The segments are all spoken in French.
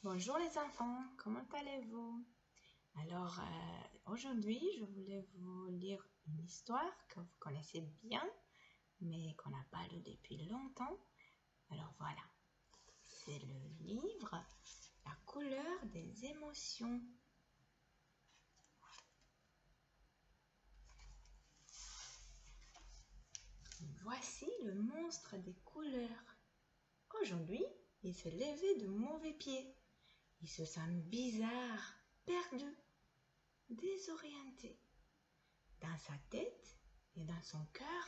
Bonjour les enfants, comment allez-vous? Alors aujourd'hui je voulais vous lire une histoire que vous connaissez bien mais qu'on n'a pas lue depuis longtemps. Alors voilà, c'est le livre La couleur des émotions. Voici le monstre des couleurs. Aujourd'hui, il s'est levé de mauvais pied. Il se sent bizarre, perdu, désorienté. Dans sa tête et dans son cœur,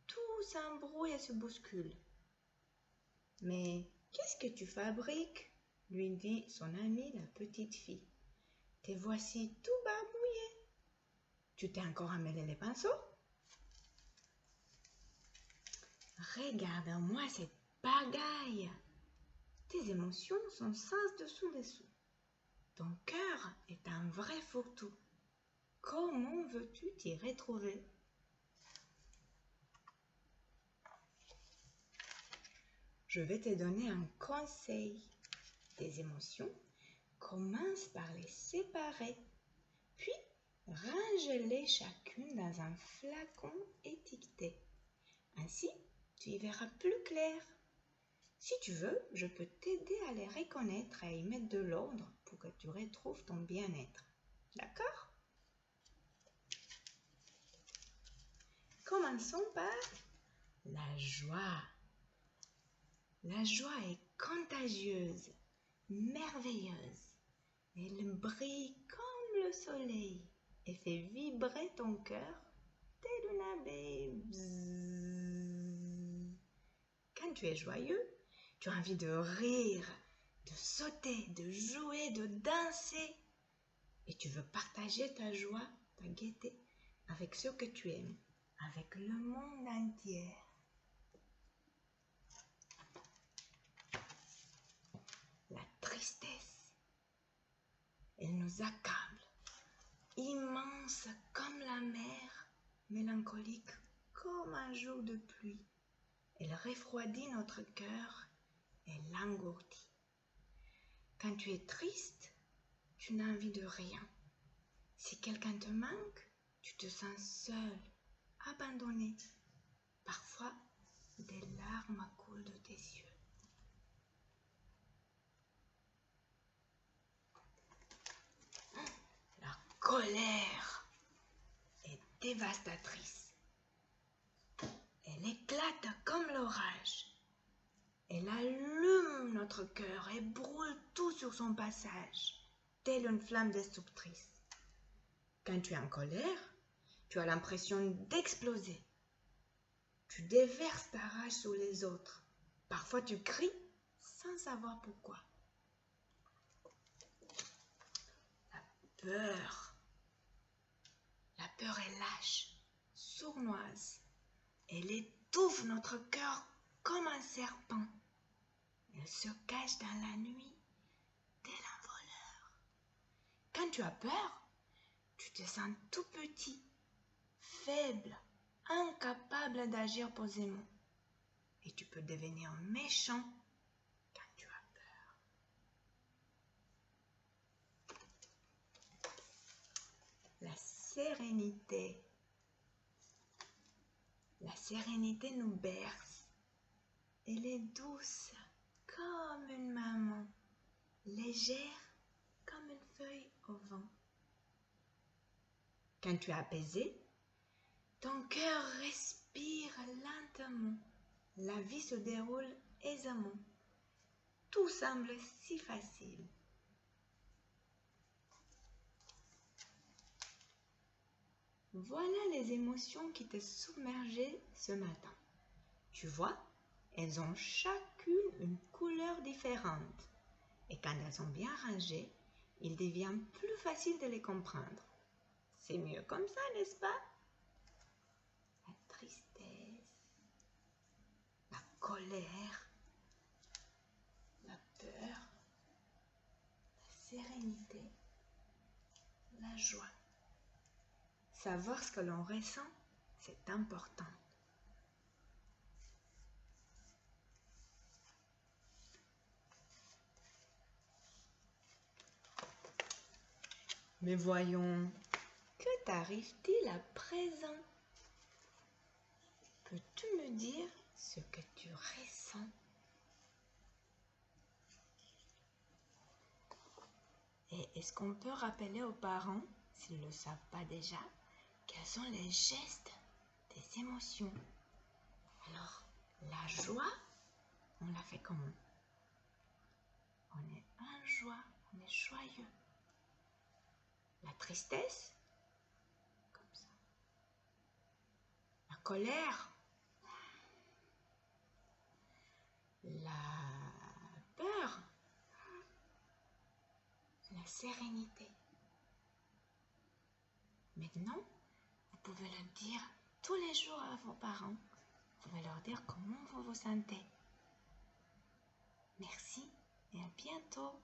tout s'embrouille et se bouscule. « Mais qu'est-ce que tu fabriques ?» lui dit son amie la petite fille. « Te voici tout barbouillé. Tu t'es encore emmêlé les pinceaux ?»« Regarde-moi cette pagaille. Tes émotions sont sans dessous-dessous. Ton cœur est un vrai fourre-tout. Comment veux-tu t'y retrouver ?» Je vais te donner un conseil. Tes émotions, commence par les séparer, puis range-les chacune dans un flacon étiqueté. Ainsi, tu y verras plus clair. Si tu veux, je peux t'aider à les reconnaître et à y mettre de l'ordre pour que tu retrouves ton bien-être. D'accord? Commençons par la joie. La joie est contagieuse, merveilleuse. Elle brille comme le soleil et fait vibrer ton cœur tel une abeille. Bzzz. Quand tu es joyeux, tu as envie de rire, de sauter, de jouer, de danser. Et tu veux partager ta joie, ta gaieté avec ceux que tu aimes, avec le monde entier. La tristesse, elle nous accable, immense comme la mer, mélancolique comme un jour de pluie. Elle refroidit notre cœur et l'engourdit. Quand tu es triste, tu n'as envie de rien. Si quelqu'un te manque, tu te sens seul, abandonné. Parfois, des larmes coulent de tes yeux. La colère est dévastatrice. Elle éclate comme l'orage. Elle allume notre cœur et brûle tout sur son passage, telle une flamme destructrice. Quand tu es en colère, tu as l'impression d'exploser. Tu déverses ta rage sur les autres. Parfois tu cries sans savoir pourquoi. La peur. La peur est lâche, sournoise. Elle étouffe notre cœur comme un serpent. Elle se cache dans la nuit, tel un voleur. Quand tu as peur, tu te sens tout petit, faible, incapable d'agir posément. Et tu peux devenir méchant quand tu as peur. La sérénité. La sérénité nous berce. Elle est douce comme une maman, légère comme une feuille au vent. Quand tu es apaisé, ton cœur respire lentement. La vie se déroule aisément. Tout semble si facile. Voilà les émotions qui te submergeaient ce matin. Tu vois, elles ont chacune une couleur différente. Et quand elles sont bien rangées, il devient plus facile de les comprendre. C'est mieux comme ça, n'est-ce pas? La tristesse, la colère, la peur, la sérénité, la joie. Savoir ce que l'on ressent, c'est important. Mais voyons, que t'arrive-t-il à présent? Peux-tu me dire ce que tu ressens? Et est-ce qu'on peut rappeler aux parents, s'ils ne le savent pas déjà, quels sont les gestes des émotions? Alors, la joie, on la fait comment? On est en joie, on est joyeux. La tristesse, comme ça. La colère, la peur, la sérénité. Maintenant, vous pouvez le dire tous les jours à vos parents. Vous pouvez leur dire comment vous vous sentez. Merci et à bientôt.